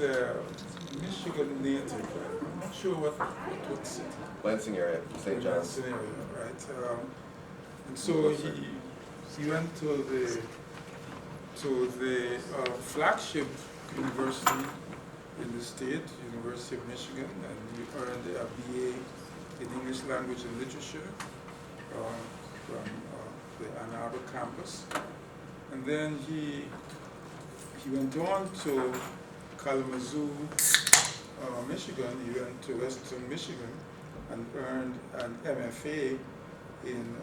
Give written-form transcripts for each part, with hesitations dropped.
A Michigan native. I'm not sure what city. Lansing area, St. John's. Lansing area, right? And so he went to the flagship university in the state, University of Michigan, and he earned a BA in English Language and Literature from the Ann Arbor campus. And then he went on to Kalamazoo, Michigan. He went to Western Michigan and earned an MFA in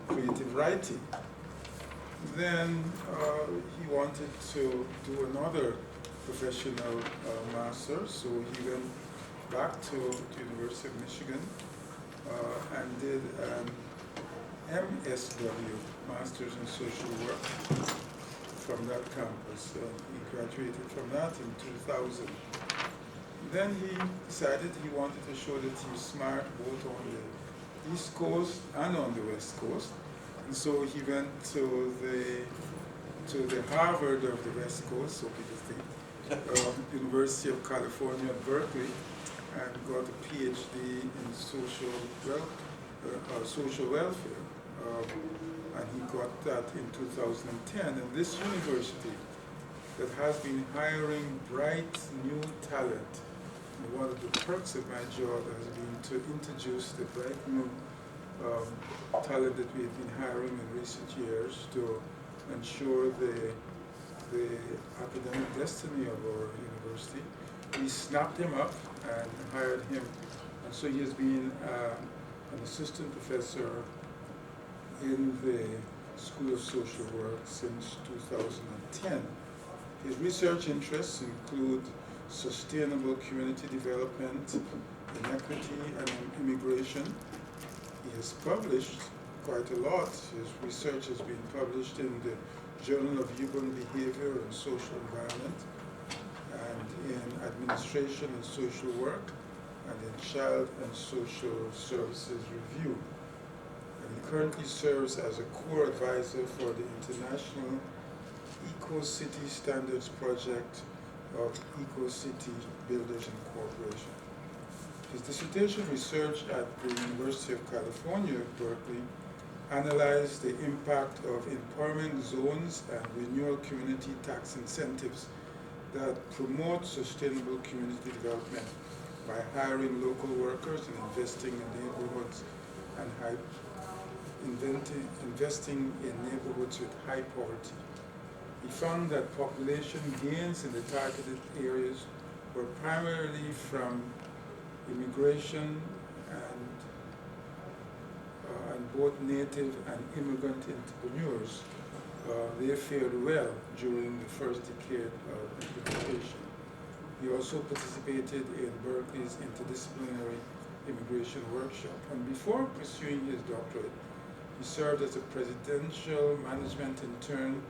creative writing. Then he wanted to do another professional master, so he went back to the University of Michigan and did an MSW, Masters in Social Work, from that campus. He graduated from that in 2000. Then he decided he wanted to show that he was smart both on the East Coast and on the West Coast. And so he went to the Harvard of the West Coast, so people think, University of California at Berkeley, and got a PhD in social welfare. And he got that in 2010. And this university that has been hiring bright new talent, and one of the perks of my job has been to introduce the bright new talent that we've been hiring in recent years to ensure the academic destiny of our university. We snapped him up and hired him, and so he has been an assistant professor in the School of Social Work since 2010. His research interests include sustainable community development, inequity, and immigration. He has published quite a lot. His research has been published in the Journal of Human Behavior and Social Environment, and in Administration and Social Work, and in Child and Social Services Review. He currently serves as a core advisor for the International Eco-City Standards Project of Eco-City Builders Incorporation. His dissertation research at the University of California at Berkeley analyzed the impact of empowerment zones and renewal community tax incentives that promote sustainable community development by hiring local workers and investing in neighborhoods and investing in neighborhoods with high poverty. He found that population gains in the targeted areas were primarily from immigration and both native and immigrant entrepreneurs. They fared well during the first decade of implementation. He also participated in Berkeley's interdisciplinary immigration workshop. And before pursuing his doctorate, he served as a presidential management intern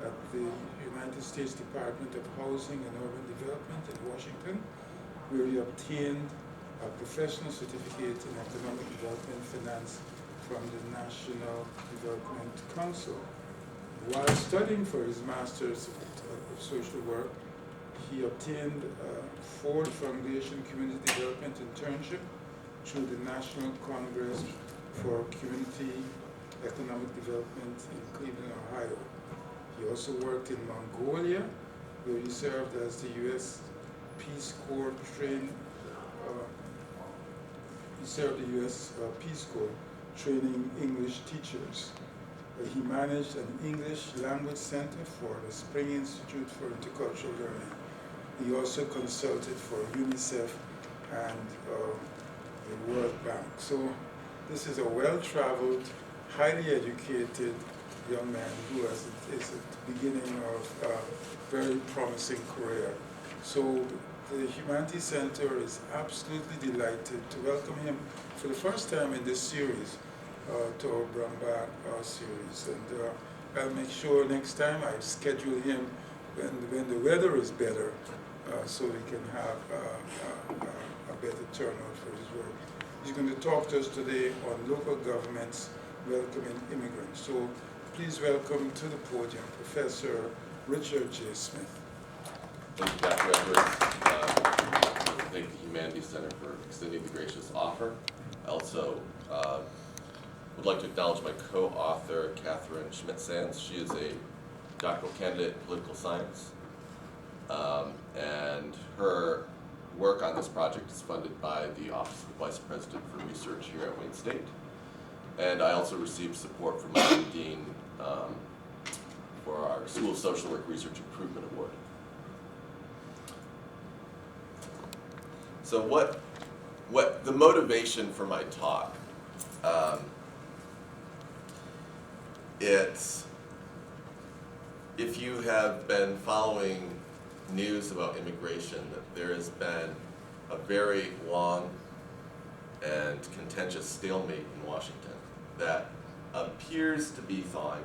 at the United States Department of Housing and Urban Development in Washington, where he obtained a professional certificate in economic development finance from the National Development Council. While studying for his master's of social work, he obtained a Ford Foundation Community Development Internship through the National Congress for Community Economic Development in Cleveland, Ohio. He also worked in Mongolia, where he served as the U.S. Peace Corps Peace Corps training English teachers. He managed an English language center for the Spring Institute for Intercultural Learning. He also consulted for UNICEF and the World Bank. So this is a well-traveled, highly educated young man who is at the beginning of a very promising career. So the Humanities Center is absolutely delighted to welcome him for the first time in this series, to our Brambach series. And I'll make sure next time I schedule him when the weather is better, so we can have a better turnout for his work. He's going to talk to us today on local governments welcoming immigrants. So please welcome to the podium Professor Richard J. Smith. Thank you, Dr. Edwards. Thank the Humanities Center for extending the gracious offer. I also would like to acknowledge my co-author, Catherine Schmidt-Sands. She is a doctoral candidate in political science, and her work on this project is funded by the Office of the Vice President for Research here at Wayne State. And I also received support from my dean for our School of Social Work Research Improvement Award. So what the motivation for my talk, it's, if you have been following news about immigration, that there has been a very long and contentious stalemate in Washington that appears to be thawing.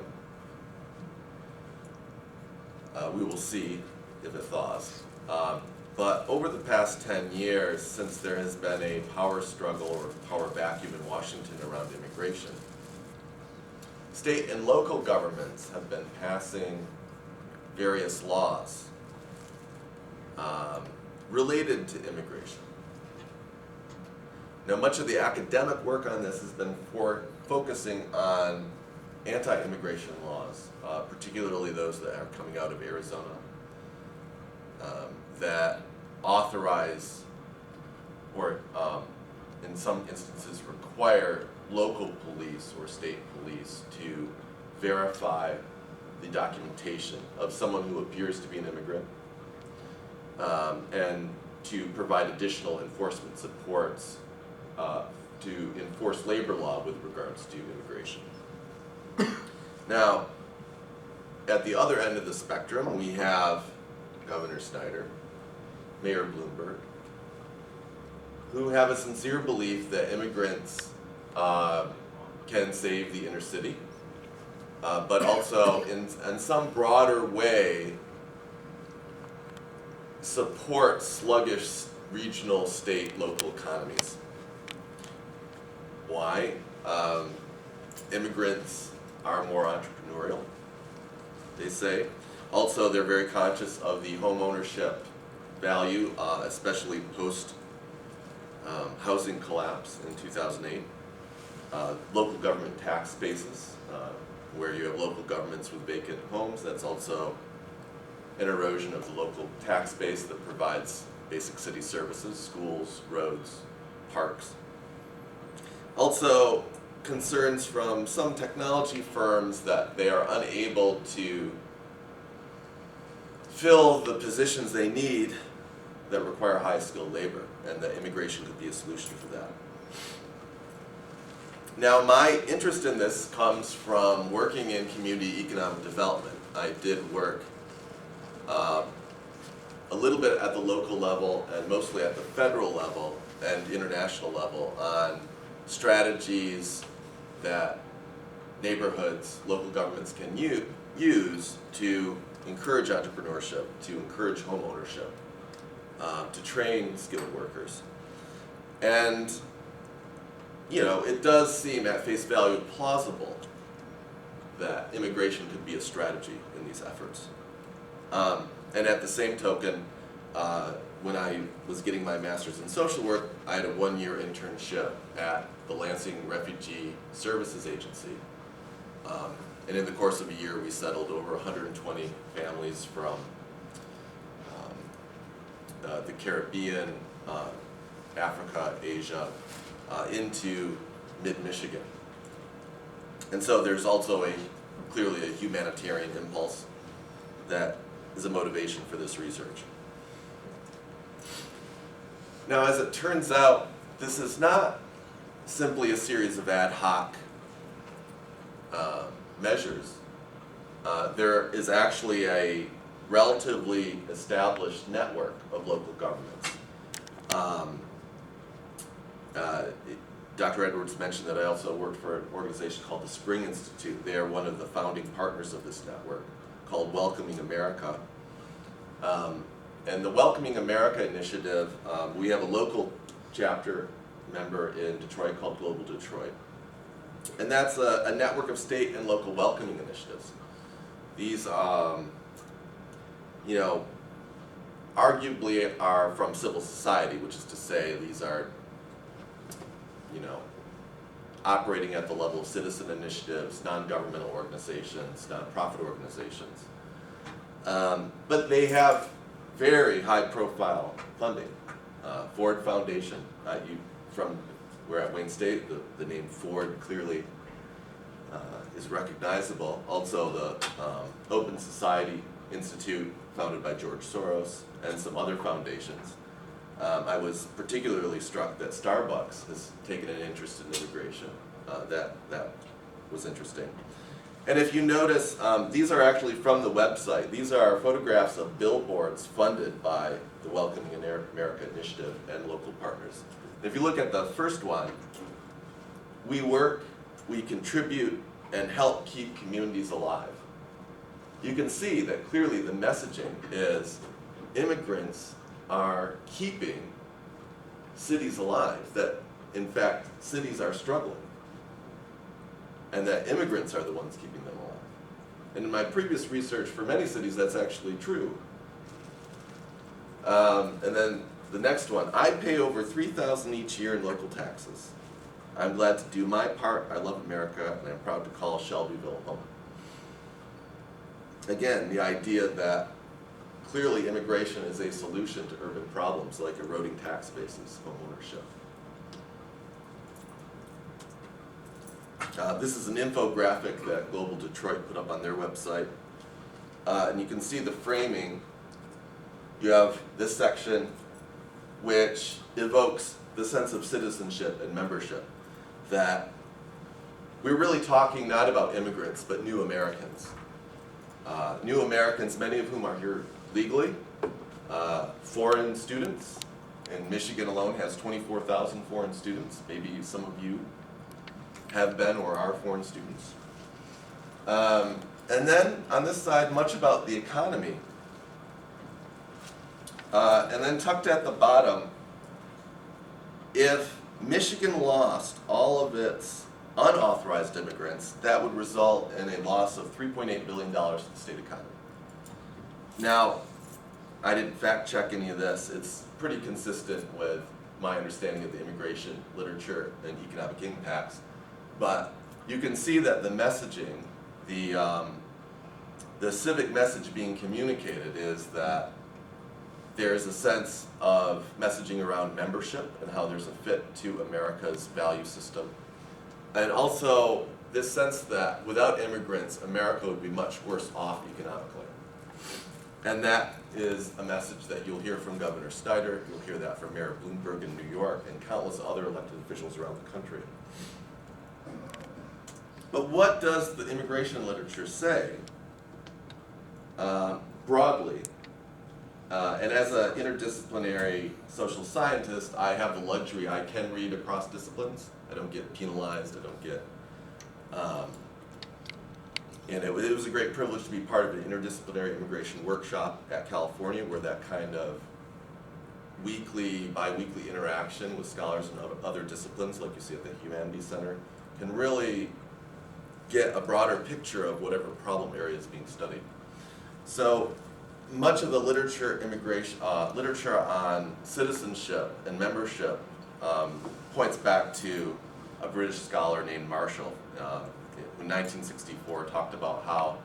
We will see if it thaws. But over the past 10 years, since there has been a power struggle or power vacuum in Washington around immigration, state and local governments have been passing various laws related to immigration. Now, much of the academic work on this has been focusing on anti-immigration laws, particularly those that are coming out of Arizona, that authorize or in some instances require local police or state police to verify the documentation of someone who appears to be an immigrant, and to provide additional enforcement supports to enforce labor law with regards to immigration. Now, at the other end of the spectrum, we have Governor Snyder, Mayor Bloomberg, who have a sincere belief that immigrants can save the inner city, but also in some broader way support sluggish regional, state, local economies. Why? Immigrants are more entrepreneurial, they say. Also, they're very conscious of the home ownership value, especially post housing collapse in 2008. Local government tax bases, where you have local governments with vacant homes, that's also an erosion of the local tax base that provides basic city services, schools, roads, parks. Also, concerns from some technology firms that they are unable to fill the positions they need that require high-skilled labor, and that immigration could be a solution for that. Now, my interest in this comes from working in community economic development. I did work a little bit at the local level and mostly at the federal level and international level on strategies that neighborhoods, local governments can use to encourage entrepreneurship, to encourage home ownership, to train skilled workers. And, you know, it does seem at face value plausible that immigration could be a strategy in these efforts. And at the same token, when I was getting my master's in social work, I had a one-year internship at the Lansing Refugee Services Agency. And in the course of a year, we settled over 120 families from the Caribbean, Africa, Asia, into mid-Michigan. And so there's also clearly a humanitarian impulse that is a motivation for this research. Now, as it turns out, this is not simply a series of ad hoc measures. There is actually a relatively established network of local governments. Dr. Edwards mentioned that I also worked for an organization called the Spring Institute. They are one of the founding partners of this network, called Welcoming America. And the Welcoming America initiative, we have a local chapter member in Detroit called Global Detroit. And that's a network of state and local welcoming initiatives. These, you know, arguably are from civil society, which is to say these are, you know, operating at the level of citizen initiatives, non-governmental organizations, nonprofit organizations. But they have very high-profile funding. Ford Foundation, we're at Wayne State, the name Ford clearly is recognizable. Also the Open Society Institute, founded by George Soros, and some other foundations. I was particularly struck that Starbucks has taken an interest in immigration. That was interesting. And if you notice, these are actually from the website. These are photographs of billboards funded by the Welcoming America Initiative and local partners. If you look at the first one, we work, we contribute, and help keep communities alive. You can see that clearly the messaging is immigrants are keeping cities alive, that in fact cities are struggling, and that immigrants are the ones keeping them alive. And in my previous research for many cities, that's actually true. And then the next one, I pay over $3,000 each year in local taxes. I'm glad to do my part. I love America, and I'm proud to call Shelbyville home. Again, the idea that clearly immigration is a solution to urban problems like eroding tax bases, home ownership. This is an infographic that Global Detroit put up on their website. And you can see the framing. You have this section which evokes the sense of citizenship and membership, that we're really talking not about immigrants, but new Americans. New Americans, many of whom are here legally, foreign students. And Michigan alone has 24,000 foreign students. Maybe some of you have been or are foreign students. And then on this side, much about the economy. And then tucked at the bottom, if Michigan lost all of its unauthorized immigrants, that would result in a loss of $3.8 billion to the state economy. Now, I didn't fact check any of this. It's pretty consistent with my understanding of the immigration literature and economic impacts. But you can see that the messaging, the civic message being communicated is that there's a sense of messaging around membership and how there's a fit to America's value system. And also this sense that without immigrants, America would be much worse off economically. And that is a message that you'll hear from Governor Snyder, you'll hear that from Mayor Bloomberg in New York, and countless other elected officials around the country. But what does the immigration literature say? Broadly, and as an interdisciplinary social scientist, I have the luxury, I can read across disciplines. I don't get penalized, I don't get, and it was a great privilege to be part of an interdisciplinary immigration workshop at California, where that kind of weekly, bi-weekly interaction with scholars in other disciplines, like you see at the Humanities Center, can really get a broader picture of whatever problem area is being studied. So much of the literature literature on citizenship and membership points back to a British scholar named Marshall, who in 1964 talked about how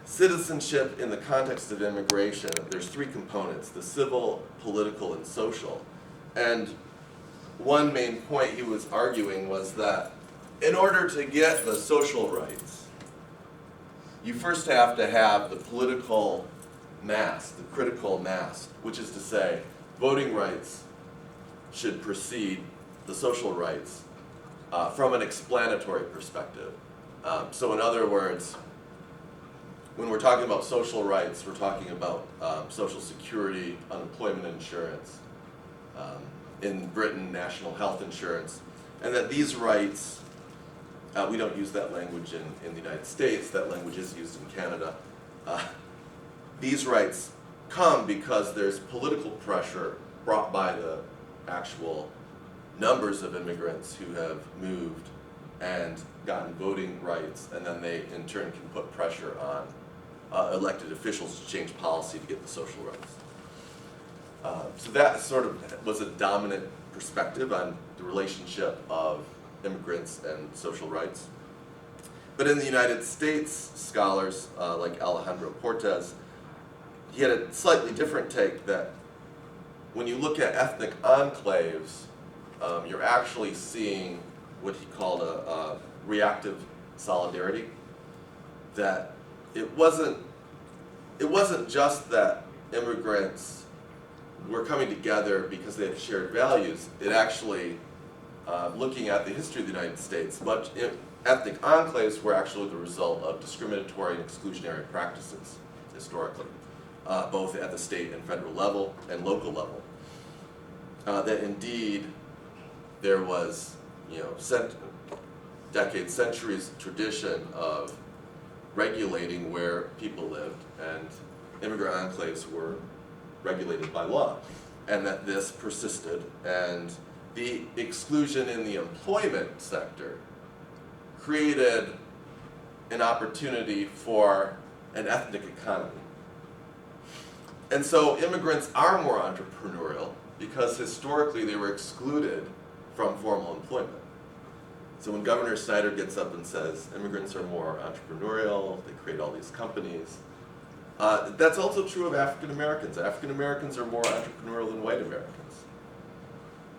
citizenship in the context of immigration, there's three components: the civil, political, and social. And one main point he was arguing was that in order to get the social rights, you first have to have the political mass, the critical mass, which is to say, voting rights should precede the social rights from an explanatory perspective. So in other words, when we're talking about social rights, we're talking about social security, unemployment insurance, in Britain, national health insurance, and that these rights, we don't use that language in the United States, that language is used in Canada. These rights come because there's political pressure brought by the actual numbers of immigrants who have moved and gotten voting rights, and then they in turn can put pressure on elected officials to change policy to get the social rights. So that sort of was a dominant perspective on the relationship of immigrants and social rights. But in the United States, scholars like Alejandro Cortez, he had a slightly different take that when you look at ethnic enclaves, you're actually seeing what he called a reactive solidarity. That it wasn't just that immigrants were coming together because they had shared values. It actually, looking at the history of the United States, ethnic enclaves were actually the result of discriminatory and exclusionary practices historically, both at the state and federal level and local level. That indeed there was, decades, centuries tradition of regulating where people lived, and immigrant enclaves were regulated by law, and that this persisted, and the exclusion in the employment sector created an opportunity for an ethnic economy. And so immigrants are more entrepreneurial because historically they were excluded from formal employment. So when Governor Snyder gets up and says immigrants are more entrepreneurial, they create all these companies, that's also true of African Americans. African Americans are more entrepreneurial than white Americans.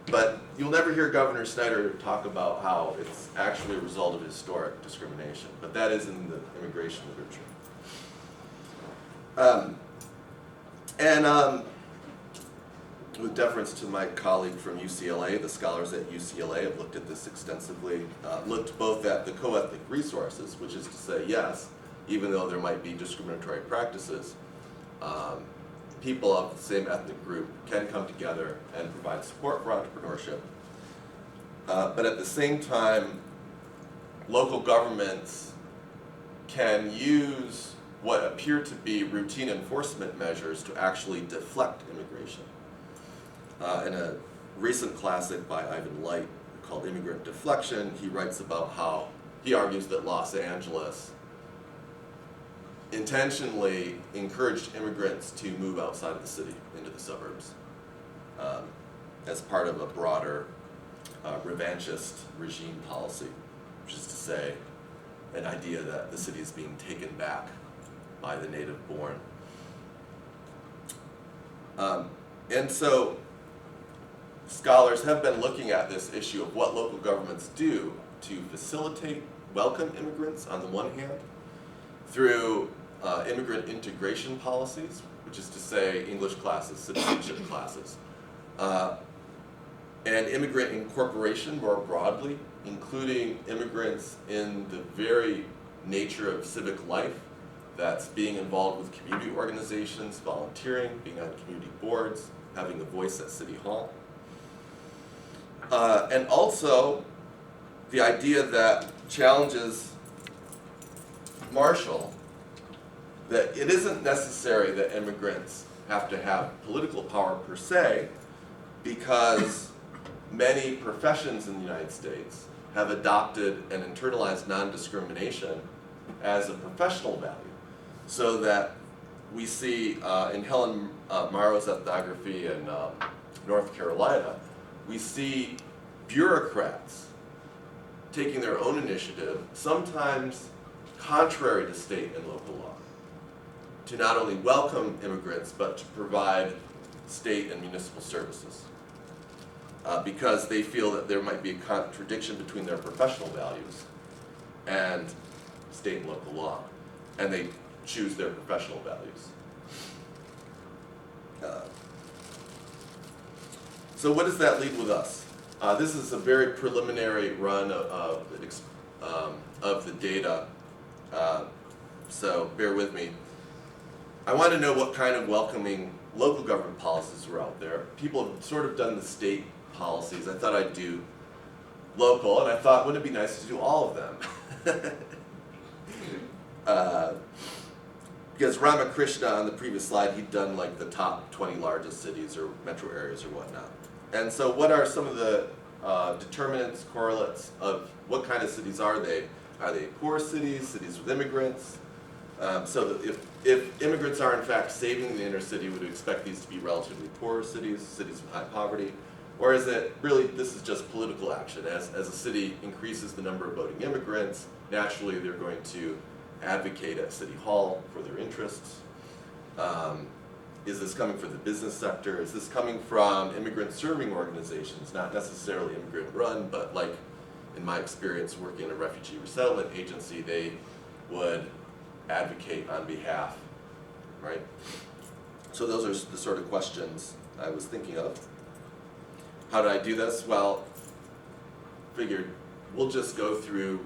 But you'll never hear Governor Snyder talk about how it's actually a result of historic discrimination, but that is in the immigration literature. With deference to my colleague from UCLA, the scholars at UCLA have looked at this extensively, looked both at the co-ethnic resources, which is to say, yes, even though there might be discriminatory practices, people of the same ethnic group can come together and provide support for entrepreneurship. But at the same time, local governments can use what appear to be routine enforcement measures to actually deflect immigration. In a recent classic by Ivan Light called Immigrant Deflection, he writes about how he argues that Los Angeles intentionally encouraged immigrants to move outside of the city into the suburbs as part of a broader revanchist regime policy, which is to say an idea that the city is being taken back by the native born. And so scholars have been looking at this issue of what local governments do to facilitate welcome immigrants on the one hand, through immigrant integration policies, which is to say English classes, citizenship classes, and immigrant incorporation more broadly, including immigrants in the very nature of civic life, that's being involved with community organizations, volunteering, being on community boards, having a voice at City Hall. And also the idea that challenges Marshall, that it isn't necessary that immigrants have to have political power per se, because many professions in the United States have adopted and internalized non-discrimination as a professional value. So that we see in Helen Morrow's ethnography in North Carolina, we see bureaucrats taking their own initiative, sometimes contrary to state and local law, to not only welcome immigrants, but to provide state and municipal services. Because they feel that there might be a contradiction between their professional values and state and local law, and they choose their professional values. So what does that leave with us? This is a very preliminary run of the data, so bear with me. I want to know what kind of welcoming local government policies were out there. People have sort of done the state policies. I thought I'd do local, and I thought, wouldn't it be nice to do all of them? Because Ramakrishna on the previous slide, he'd done like the top 20 largest cities or metro areas or whatnot. And so what are some of the determinants, correlates of what kind of cities are they? Are they poor cities, cities with immigrants? So that if immigrants are in fact saving the inner city, would we expect these to be relatively poor cities, cities with high poverty? Or is it really, this is just political action? As a city increases the number of voting immigrants, naturally they're going to advocate at City Hall for their interests. Is this coming from the business sector? Is this coming from immigrant serving organizations, not necessarily immigrant run, but like in my experience working in a refugee resettlement agency, they would advocate on behalf, right? So those are the sort of questions I was thinking of. How did I do this? Well, figured we'll just go through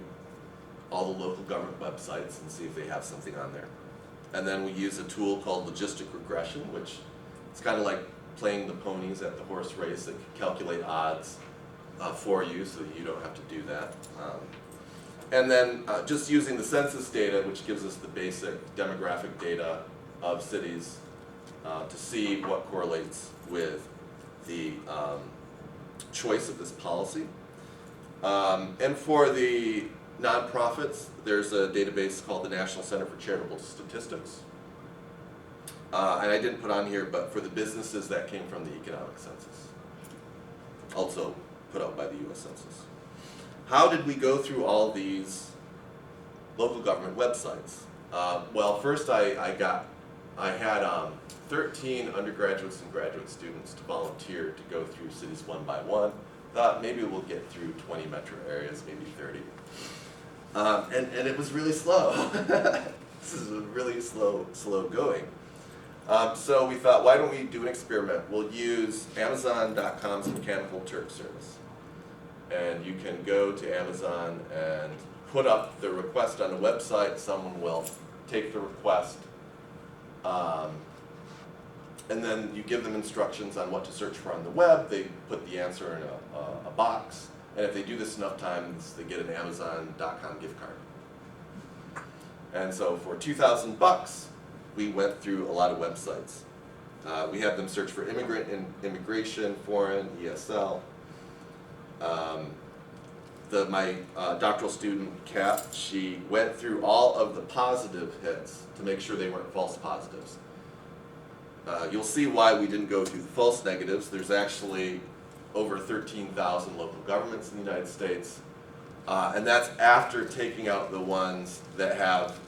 all the local government websites and see if they have something on there. And then we use a tool called logistic regression, which is kind of like playing the ponies at the horse race that can calculate odds for you so that you don't have to do that. And then just using the census data, which gives us the basic demographic data of cities to see what correlates with the choice of this policy. And for the nonprofits, there's a database called the National Center for Charitable Statistics. And I didn't put on here, but for the businesses, that came from the economic census. Also put out by the US Census. How did we go through all these local government websites? Well, first I had 13 undergraduates and graduate students to volunteer to go through cities one by one. Thought maybe we'll get through 20 metro areas, maybe 30. And it was really slow. This is really slow going. So we thought, why don't we do an experiment? We'll use Amazon.com's Mechanical Turk service. And you can go to Amazon and put up the request on a website. Someone will take the request, and then you give them instructions on what to search for on the web. They put the answer in a box. And if they do this enough times, they get an Amazon.com gift card. And so for $2,000, we went through a lot of websites. We had them search for immigrant and immigration, foreign, ESL. My doctoral student, Kat, she went through all of the positive hits to make sure they weren't false positives. You'll see why we didn't go through the false negatives. There's actually over 13,000 local governments in the United States. And that's after taking out the ones that have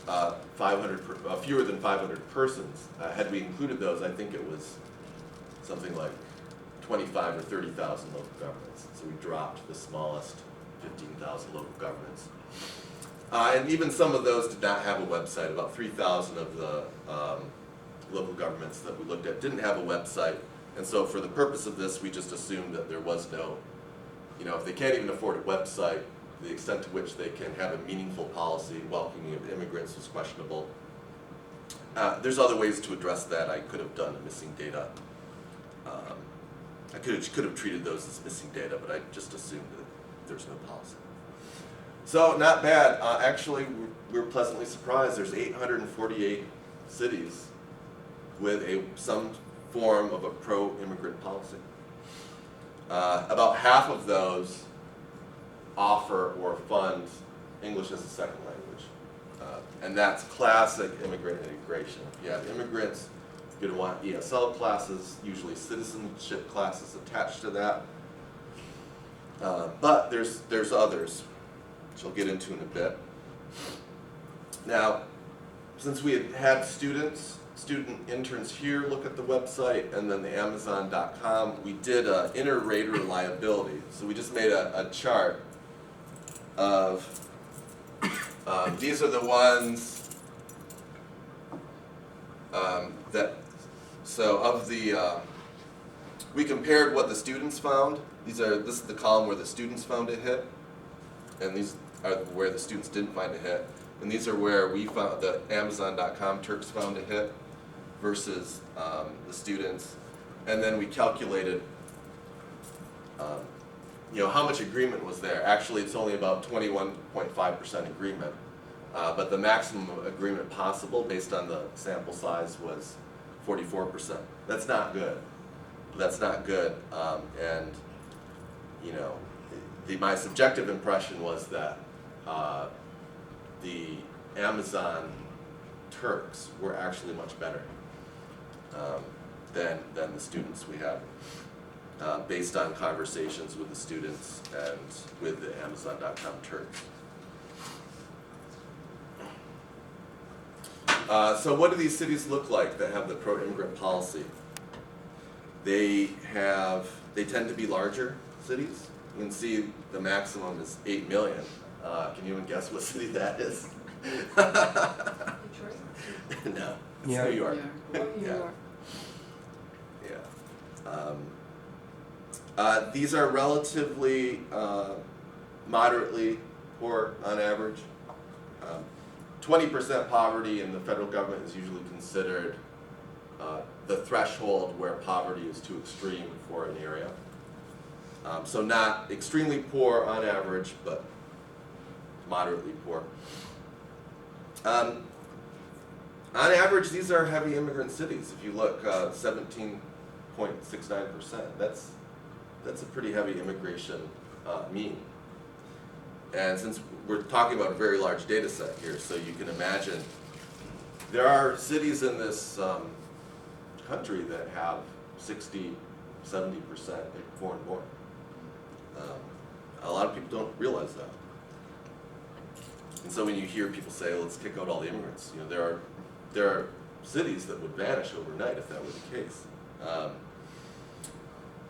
fewer than 500 persons. Had we included those, I think it was something like 25 or 30,000 local governments. So we dropped the smallest 15,000 local governments. And even some of those did not have a website. About 3,000 of the local governments that we looked at didn't have a website. And so for the purpose of this, we just assumed that there was no, if they can't even afford a website, the extent to which they can have a meaningful policy welcoming of immigrants is questionable. There's other ways to address that. I could have done missing data. I could have treated those as missing data, but I just assumed that there's no policy. So not bad. Actually, we were pleasantly surprised. There's 848 cities with some form of a pro-immigrant policy. About half of those offer or fund English as a second language. And that's classic immigrant integration. If you have immigrants, you're going to want ESL classes, usually citizenship classes attached to that. But there's others, which I'll get into in a bit. Now, since we had student interns here look at the website and then the Amazon.com, we did inter-rater reliability. So we just made a chart of, these are the ones we compared what the students found. This is the column where the students found a hit, and these are where the students didn't find a hit. And these are where we found, the Amazon.com Turks found a hit versus the students. And then we calculated how much agreement was there. Actually, it's only about 21.5% agreement. But the maximum agreement possible based on the sample size was 44%. That's not good. That's not good. My subjective impression was that the Amazon Turks were actually much better than the students we had, based on conversations with the students and with the Amazon.com Turks. So what do these cities look like that have the pro-immigrant policy? They tend to be larger cities. You can see the maximum is 8 million. Can you even guess what city that is? Detroit? No, it's Yeah. New York. New York. Yeah. These are relatively moderately poor on average. 20% poverty in the federal government is usually considered the threshold where poverty is too extreme for an area. So not extremely poor on average, but moderately poor. On average, these are heavy immigrant cities. If you look, 17.69%. That's a pretty heavy immigration mean. And since we're talking about a very large data set here, so you can imagine there are cities in this country that have 60, 70% foreign born. A lot of people don't realize that. And so when you hear people say, let's kick out all the immigrants, you know, there are cities that would vanish overnight if that were the case.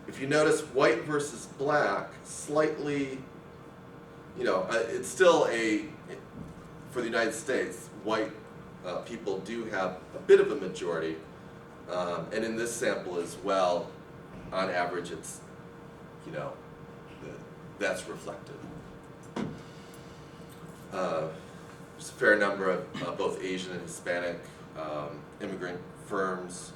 If you notice white versus black, slightly, you know, it's still for the United States, white people do have a bit of a majority. And in this sample as well, on average, it's, you know, that's reflected. There's a fair number of both Asian and Hispanic immigrant firms,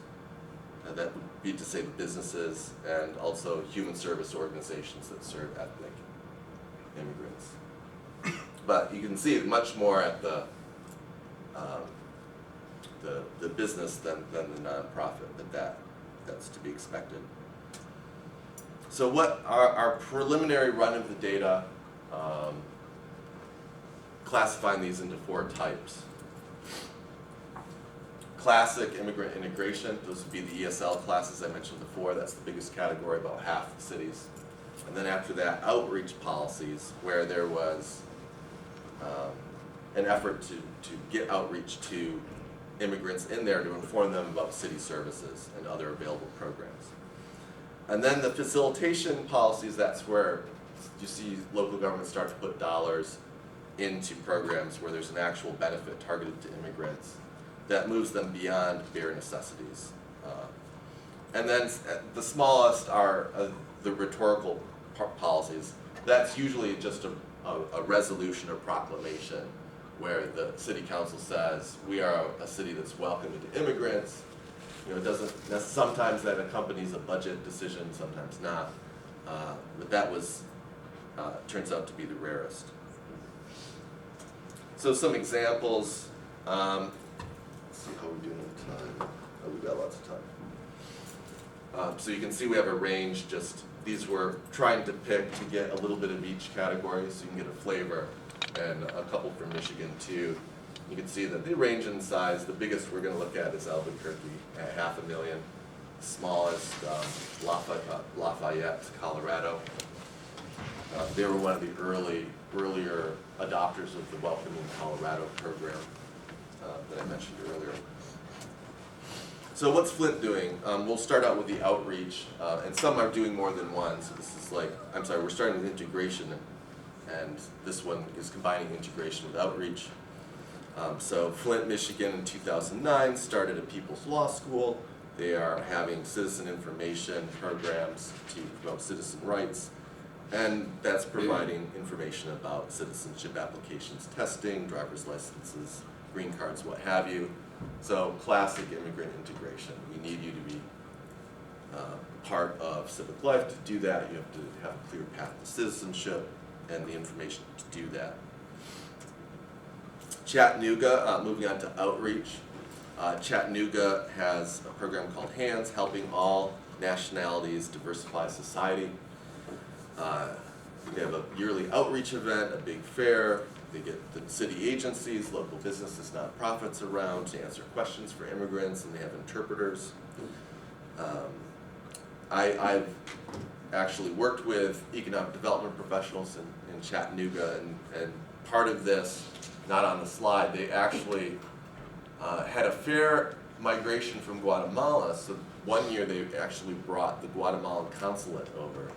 that would be to say the businesses, and also human service organizations that serve ethnic immigrants. But you can see much more at the business than the nonprofit, but that's to be expected. So what our preliminary run of the data, classifying these into 4 types. Classic immigrant integration, those would be the ESL classes I mentioned before. That's the biggest category, about half the cities. And then after that, outreach policies, where there was an effort to get outreach to immigrants in there to inform them about city services and other available programs. And then the facilitation policies, that's where you see local governments start to put dollars into programs where there's an actual benefit targeted to immigrants that moves them beyond bare necessities. And then the smallest are the rhetorical policies. That's usually just a resolution or proclamation where the city council says, we are a city that's welcoming to immigrants. You know, it doesn't, sometimes that accompanies a budget decision, sometimes not. But that turns out to be the rarest. So some examples. Let's see how we're doing in time. Oh, we've got lots of time. So you can see we have a range, these we're trying to pick to get a little bit of each category so you can get a flavor, and a couple from Michigan too. You can see that they range in size. The biggest we're going to look at is Albuquerque at 500,000. The smallest, Lafayette, Colorado. They were one of the earlier adopters of the Welcoming Colorado program that I mentioned earlier. So what's Flint doing? We'll start out with the outreach, and some are doing more than one. So this is we're starting with integration, and this one is combining integration with outreach. So Flint, Michigan in 2009 started a People's Law School. They are having citizen information programs to promote citizen rights, and that's providing information about citizenship applications, testing, driver's licenses, green cards, what have you. So classic immigrant integration. We need you to be part of civic life. To do that, you have to have a clear path to citizenship and the information to do that. Chattanooga, moving on to outreach. Chattanooga has a program called HANDS, Helping All Nationalities Diversify Society. They have a yearly outreach event, a big fair, they get the city agencies, local businesses, nonprofits around to answer questions for immigrants, and they have interpreters. I've actually worked with economic development professionals in Chattanooga, and part of this, not on the slide, they actually had a fair migration from Guatemala. So one year they actually brought the Guatemalan consulate over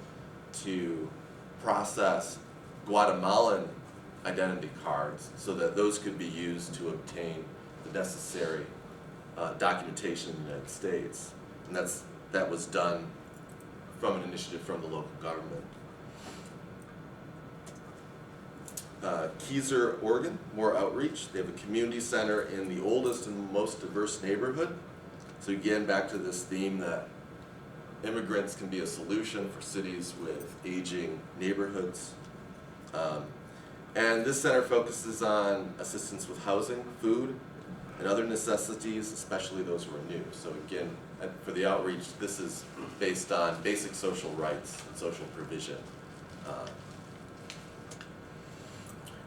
to process Guatemalan identity cards so that those could be used to obtain the necessary documentation in the United States. And that was done from an initiative from the local government. Keyser, Oregon, more outreach. They have a community center in the oldest and most diverse neighborhood. So again, back to this theme that immigrants can be a solution for cities with aging neighborhoods. And this center focuses on assistance with housing, food, and other necessities, especially those who are new. So again, for the outreach, this is based on basic social rights and social provision.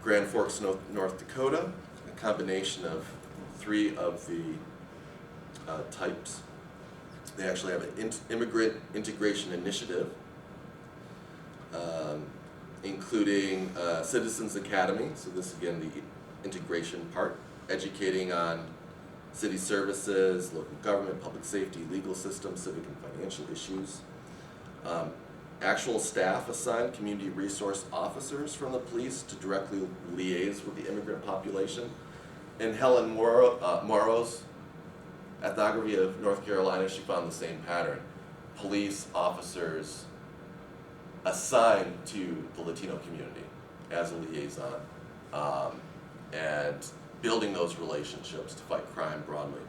Grand Forks, North Dakota, a combination of 3 of the types. They actually have an immigrant integration initiative, including Citizens Academy, so this again the integration part, educating on city services, local government, public safety, legal system, civic and financial issues. Actual staff assigned community resource officers from the police to directly liaise with the immigrant population. In Helen Morrow's ethnography of North Carolina, she found the same pattern. Police officers assigned to the Latino community as a liaison, and building those relationships to fight crime broadly.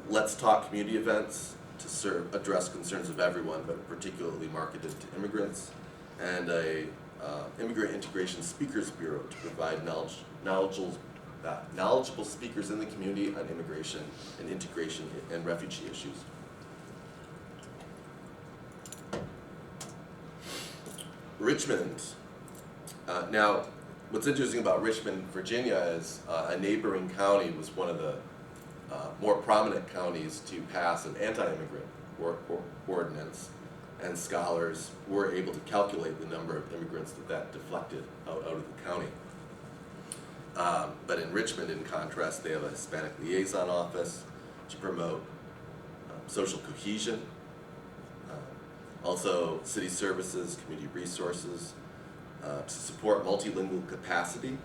Let's Talk community events to address concerns of everyone, but particularly marketed to immigrants, and a immigrant integration speakers bureau to provide knowledgeable speakers in the community on immigration and integration and refugee issues. Richmond. Now, what's interesting about Richmond, Virginia is a neighboring county was one of the more prominent counties to pass an anti-immigrant ordinance, and scholars were able to calculate the number of immigrants that deflected out of the county. But in Richmond, in contrast, they have a Hispanic liaison office to promote social cohesion, also city services, community resources, to support multilingual capacity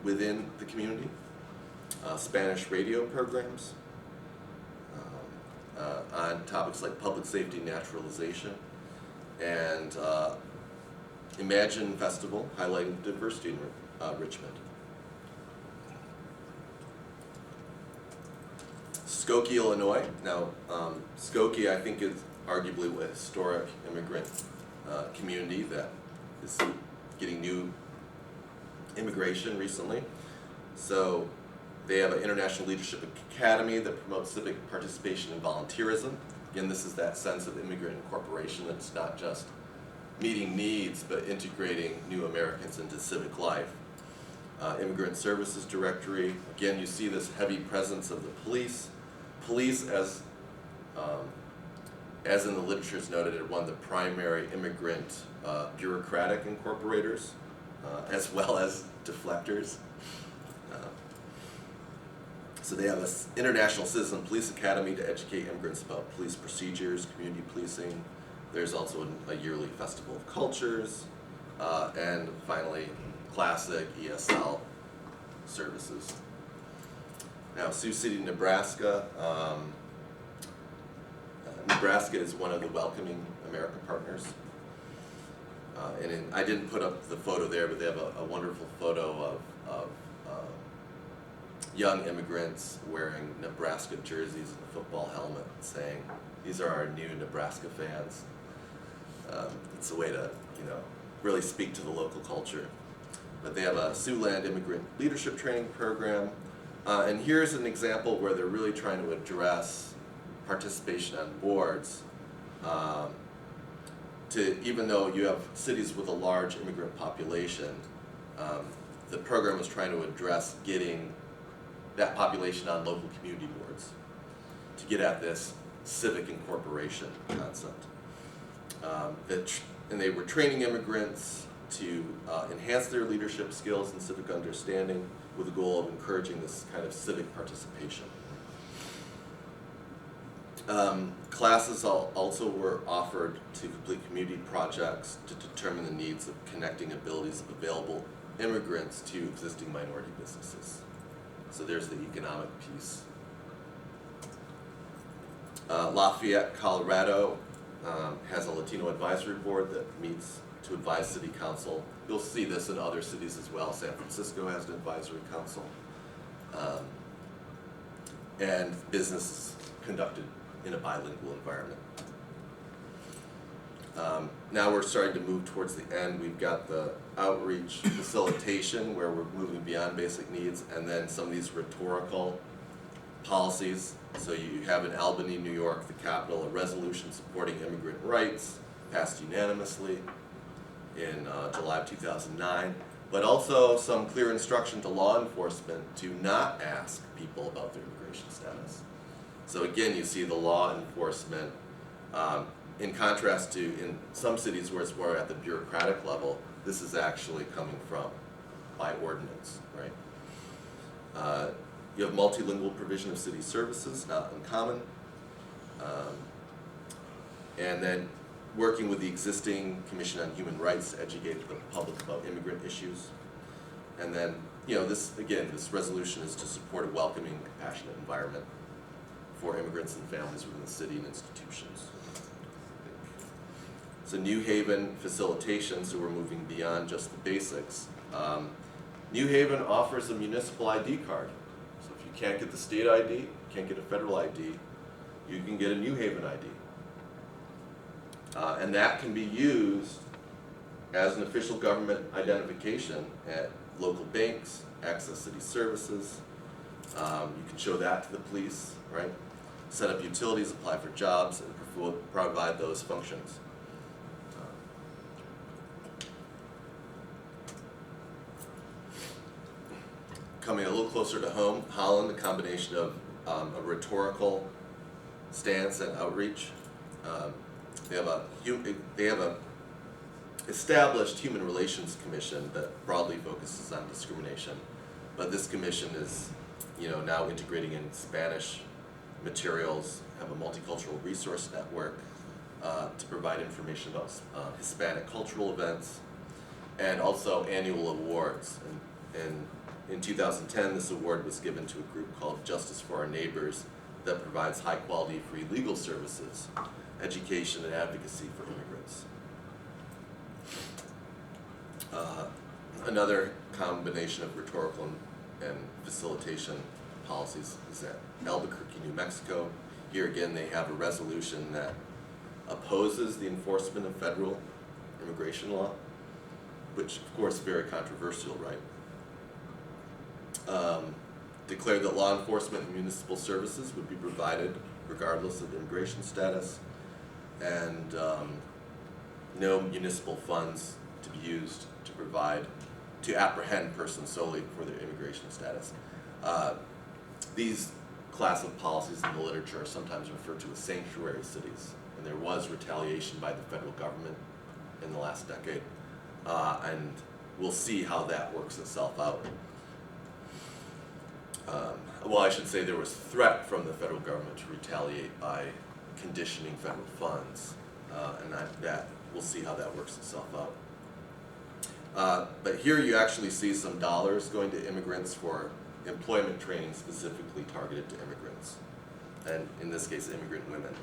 within the community, Spanish radio programs on topics like public safety, naturalization, and Imagine Festival, highlighting diversity in Richmond. Skokie, Illinois. Now, Skokie, I think, is arguably a historic immigrant community that is getting new immigration recently. So they have an International Leadership Academy that promotes civic participation and volunteerism. Again, this is that sense of immigrant incorporation. It's not just meeting needs, but integrating new Americans into civic life. Immigrant Services Directory. Again, you see this heavy presence of the police. Police, as in the literature is noted, are one of the primary immigrant bureaucratic incorporators, as well as deflectors. So they have an International Citizen Police Academy to educate immigrants about police procedures, community policing. There's also a yearly Festival of Cultures, and finally, classic ESL services. Now, Sioux City, Nebraska. Nebraska is one of the Welcoming America partners. I didn't put up the photo there, but they have a wonderful photo of young immigrants wearing Nebraska jerseys and a football helmet, saying, "These are our new Nebraska fans." It's a way to, really speak to the local culture. But they have a Siouxland Immigrant Leadership Training Program, and here's an example where they're really trying to address participation on boards. even though you have cities with a large immigrant population, the program was trying to address getting that population on local community boards to get at this civic incorporation concept. And they were training immigrants to enhance their leadership skills and civic understanding with the goal of encouraging this kind of civic participation. Classes also were offered to complete community projects to determine the needs of connecting abilities of available immigrants to existing minority businesses. So there's the economic piece. Lafayette, Colorado has a Latino advisory board that meets to advise city council. You'll see this in other cities as well. San Francisco has an advisory council. And business is conducted in a bilingual environment. Now we're starting to move towards the end. We've got the outreach facilitation where we're moving beyond basic needs, and then some of these rhetorical policies. So you have in Albany, New York, the capital, a resolution supporting immigrant rights, passed unanimously in July of 2009, but also some clear instruction to law enforcement to not ask people about their immigration status. So again, you see the law enforcement, in contrast to in some cities where it's more at the bureaucratic level, this is actually coming from by ordinance, right? You have multilingual provision of city services, not uncommon. And then working with the existing Commission on Human Rights to educate the public about immigrant issues. And then, this resolution is to support a welcoming, compassionate environment for immigrants and families within the city and institutions. So New Haven facilitation, so we're moving beyond just the basics. New Haven offers a municipal ID card. So if you can't get the state ID, can't get a federal ID, you can get a New Haven ID. And that can be used as an official government identification at local banks, access city services. You can show that to the police, right? Set up utilities, apply for jobs, and provide those functions. Coming a little closer to home, Holland, a combination of a rhetorical stance and outreach. They have a established Human Relations Commission that broadly focuses on discrimination, but this commission is, now integrating in Spanish materials, have a multicultural resource network to provide information about Hispanic cultural events, and also annual awards. And in 2010, this award was given to a group called Justice for Our Neighbors that provides high-quality free legal services, education, and advocacy for immigrants. Another combination of rhetorical and facilitation policies is at Albuquerque, New Mexico. Here again, they have a resolution that opposes the enforcement of federal immigration law, which of course is very controversial, right? Declared that law enforcement and municipal services would be provided regardless of immigration status, and no municipal funds to be used to apprehend persons solely for their immigration status. These class of policies in the literature are sometimes referred to as sanctuary cities, and there was retaliation by the federal government in the last decade, and we'll see how that works itself out. Well, I should say there was threat from the federal government to retaliate by conditioning federal funds, and that we'll see how that works itself out. But here you actually see some dollars going to immigrants for employment training specifically targeted to immigrants, and in this case, immigrant women.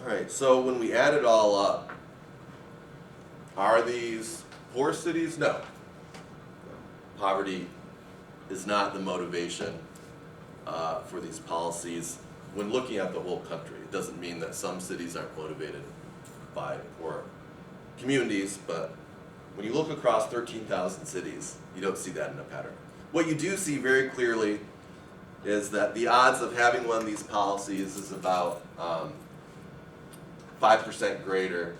All right, so when we add it all up, are these poor cities? No. Poverty is not the motivation for these policies. When looking at the whole country, it doesn't mean that some cities aren't motivated by poor communities, but when you look across 13,000 cities, you don't see that in a pattern. What you do see very clearly is that the odds of having one of these policies is about 5 5% greater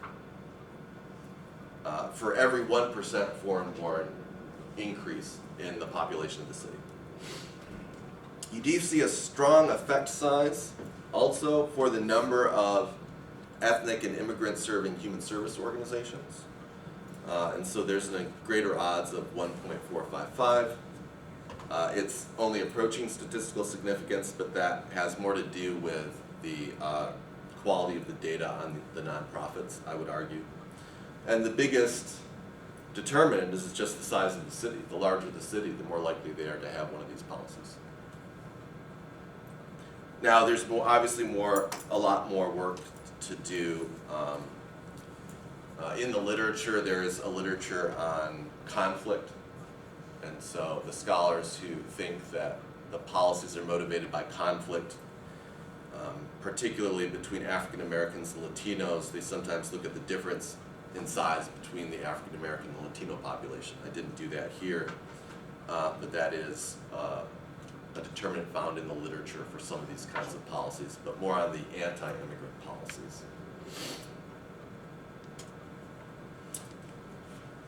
for every 1% foreign-born increase in the population of the city. You do see a strong effect size also for the number of ethnic and immigrant-serving human service organizations. And so there's a greater odds of 1.455. It's only approaching statistical significance, but that has more to do with the quality of the data on the nonprofits, I would argue. And the biggest determinant is just the size of the city. The larger the city, the more likely they are to have one of these policies. Now, there's obviously a lot more work to do. In the literature, there is a literature on conflict. And so the scholars who think that the policies are motivated by conflict, particularly between African Americans and Latinos, they sometimes look at the difference in size between the African American and Latino population. I didn't do that here, but that is a determinant found in the literature for some of these kinds of policies, but more on the anti-immigrant policies.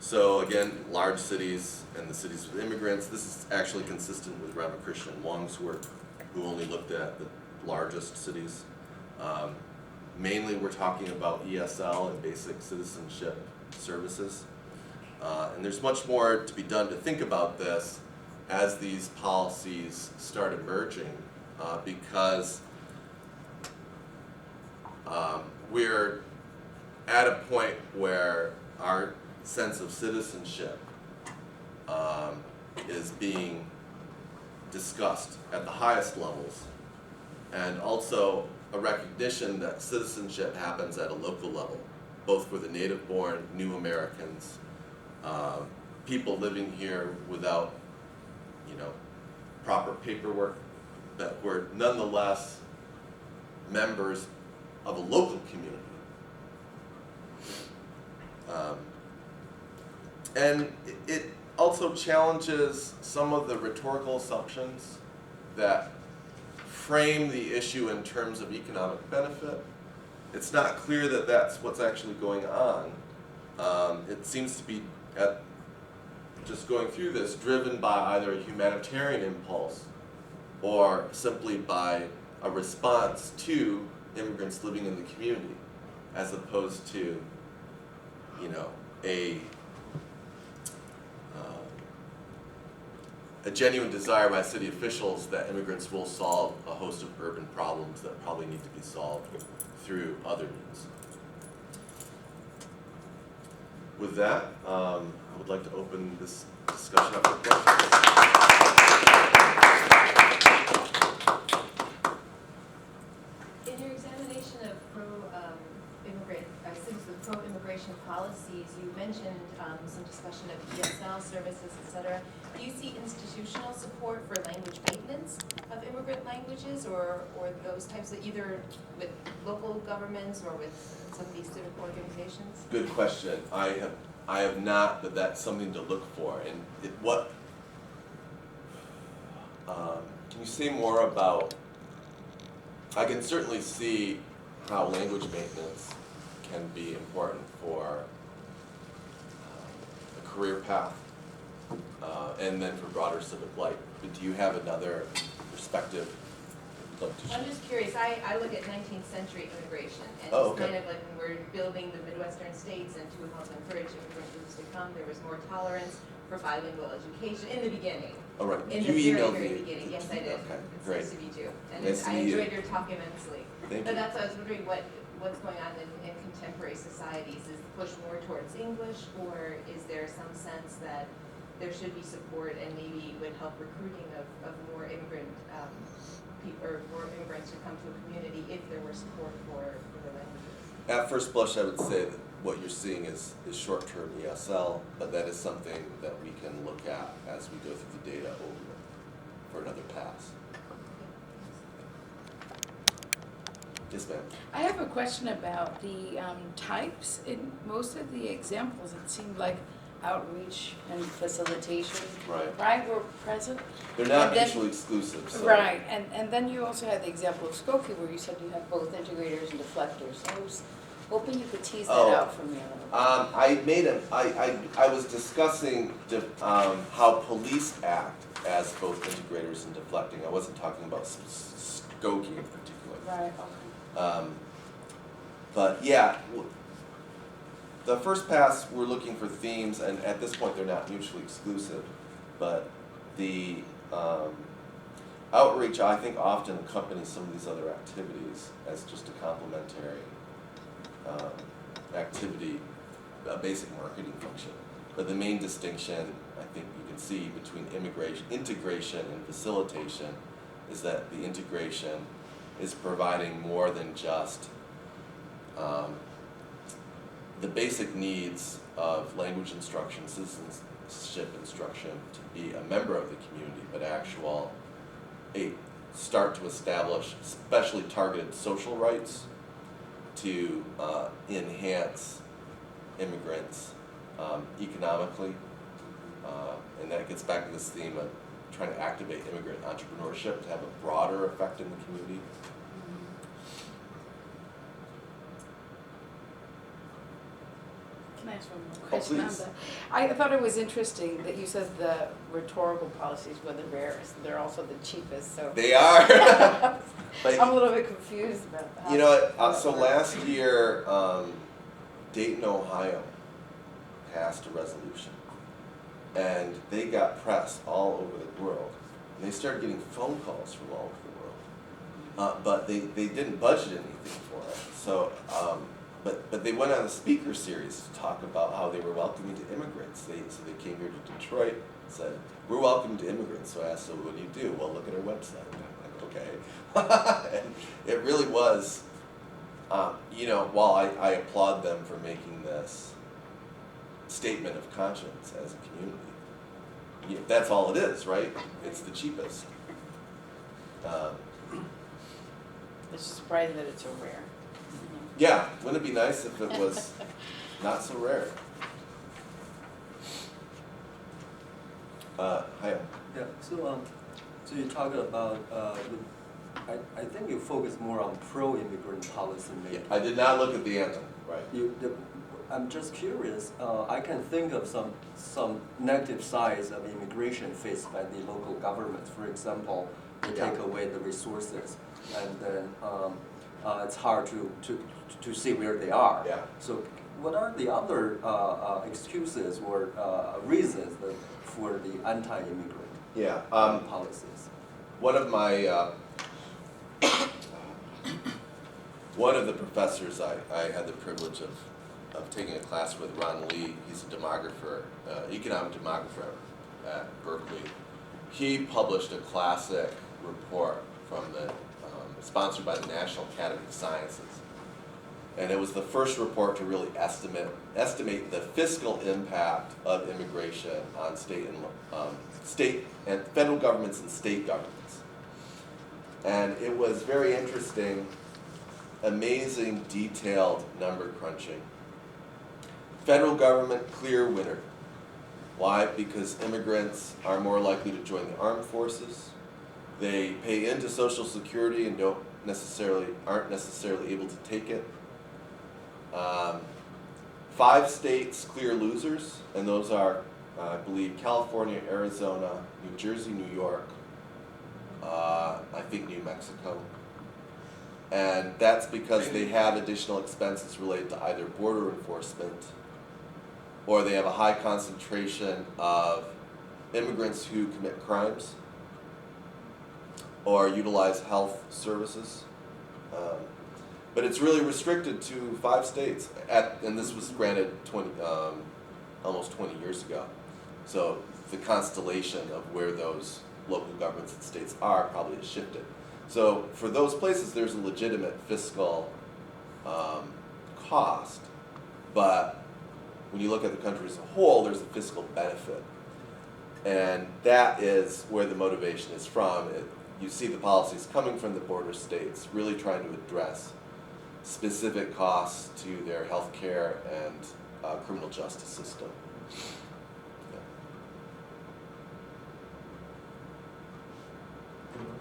So again, large cities and the cities with immigrants. This is actually consistent with Ramakrishna and Wong's work, who only looked at the largest cities. Mainly we're talking about ESL and basic citizenship services. And there's much more to be done to think about this as these policies start emerging, because we're at a point where our sense of citizenship is being discussed at the highest levels, and also a recognition that citizenship happens at a local level, both for the native-born, new Americans, people living here without, proper paperwork, that we're nonetheless members of a local community. And it also challenges some of the rhetorical assumptions that frame the issue in terms of economic benefit. It's not clear that that's what's actually going on. It seems to be, just going through this, driven by either a humanitarian impulse or simply by a response to immigrants living in the community, as opposed to, a genuine desire by city officials that immigrants will solve a host of urban problems that probably need to be solved through other means. With that, I would like to open this discussion up for questions. In your examination of pro-immigration policies, you mentioned some discussion of ESL services, etc. Do you see institutional support for language maintenance of immigrant languages, or those types of, either with local governments or with some of these civic organizations? Good question. I have not, but that's something to look for. And can you say more about? I can certainly see how language maintenance can be important for a career path, and then for broader civic life. But do you have another perspective you'd like to share? I'm just curious, I look at 19th century immigration, and Oh, it's okay. kind of like when we're building the Midwestern states and to help encourage immigrant groups to come, there was more tolerance for bilingual education in the beginning. All right. In You the very, emailed very me. beginning, yes I did. Okay, It's great. nice to meet you. And Nice to I meet you. enjoyed your talk immensely. Thank But you. that's why I was wondering what's going on in contemporary societies. Is the push more towards English, or is there some sense that there should be support and maybe would help recruiting of more immigrant people, or more immigrants to come to a community if there were support for the languages? At first blush, I would say that what you're seeing is short-term ESL, but that is something that we can look at as we go through the data for another pass. Yes, ma'am. I have a question about the types. In most of the examples, it seemed like outreach and facilitation Right. were present. They're not And then- mutually exclusive. So. Right, and then you also had the example of Skokie where you said you have both integrators and deflectors. So hoping you could tease that Oh. out for me a little bit. I was discussing how police act as both integrators and deflecting. I wasn't talking about Skokie in particular. Right, okay. But yeah, the first pass, we're looking for themes, and at this point, they're not mutually exclusive. But the outreach, I think, often accompanies some of these other activities as just a complementary activity, a basic marketing function. But the main distinction, I think you can see between integration and facilitation is that the integration is providing more than just the basic needs of language instruction, citizenship instruction to be a member of the community, but start to establish specially targeted social rights to enhance immigrants economically, and that gets back to this theme of trying to activate immigrant entrepreneurship to have a broader effect in the community. Can I ask one more Oh, question on please. that? I thought it was interesting that you said the rhetorical policies were the rarest, they're also the cheapest, so. They are. Like, I'm a little bit confused about that. you know what, so last year, Dayton, Ohio passed a resolution, and they got press all over the world, and they started getting phone calls from all over the world. But they didn't budget anything for it, so, but they went on a speaker series to talk about how they were welcoming to immigrants. So they came here to Detroit and said, we're welcoming to immigrants. So I asked, so what do you do? Well, look at our website. And I'm like, okay. And it really was, while I applaud them for making this statement of conscience as a community, that's all it is, right? It's the cheapest. It's just surprising that it's so rare. Yeah, wouldn't it be nice if it was not so rare? Hi. Yeah, so you talked about, I think you focus more on pro-immigrant policy Yeah, making. I did not look at the anthem, right? I'm just curious, I can think of some negative sides of immigration faced by the local governments. For example, they Yeah. take away the resources, and then it's hard to see where they are. Yeah. So what are the other excuses or reasons for the anti-immigrant Yeah. policies? One of my one of the professors I had the privilege of taking a class with, Ron Lee. He's a demographer, economic demographer at Berkeley. He published a classic report from sponsored by the National Academy of Sciences. And it was the first report to really estimate the fiscal impact of immigration on state and federal governments and state governments. And it was very interesting, amazing, detailed number crunching. Federal government, clear winner. Why? Because immigrants are more likely to join the armed forces. They pay into Social Security and aren't necessarily able to take it. 5 states clear losers, and those are, I believe, California, Arizona, New Jersey, New York, I think New Mexico. And that's because they have additional expenses related to either border enforcement, or they have a high concentration of immigrants who commit crimes or utilize health services. But it's really restricted to 5 states, and this was granted almost 20 years ago. So the constellation of where those local governments and states are probably has shifted. So for those places, there's a legitimate fiscal cost, but when you look at the country as a whole, there's a fiscal benefit. And that is where the motivation is from. You see the policies coming from the border states, really trying to address specific costs to their health care and criminal justice system.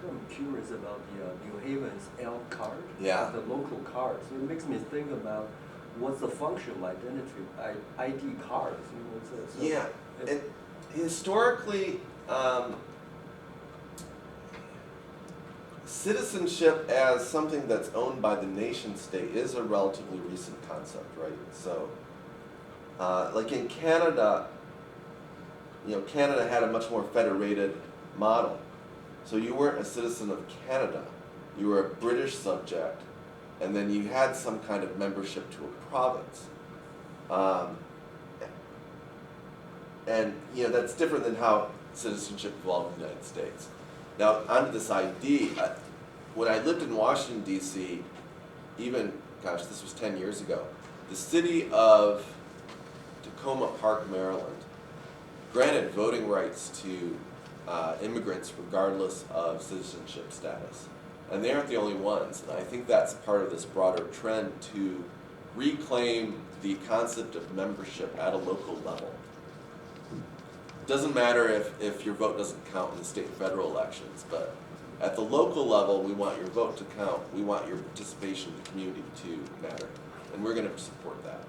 I'm curious about the New Haven's ELK card, Yeah. the local card. So it makes me think about what's the function of ID cards? So Yeah, and historically, citizenship as something that's owned by the nation state is a relatively recent concept, right? So, like in Canada, Canada had a much more federated model. So you weren't a citizen of Canada, you were a British subject, and then you had some kind of membership to a province. And that's different than how citizenship evolved in the United States. Now, onto this ID, when I lived in Washington, D.C., even, this was 10 years ago, the city of Tacoma Park, Maryland, granted voting rights to immigrants regardless of citizenship status. And they aren't the only ones, and I think that's part of this broader trend to reclaim the concept of membership at a local level. Doesn't matter if your vote doesn't count in the state and federal elections, but at the local level, we want your vote to count. We want your participation in the community to matter, and we're going to support that.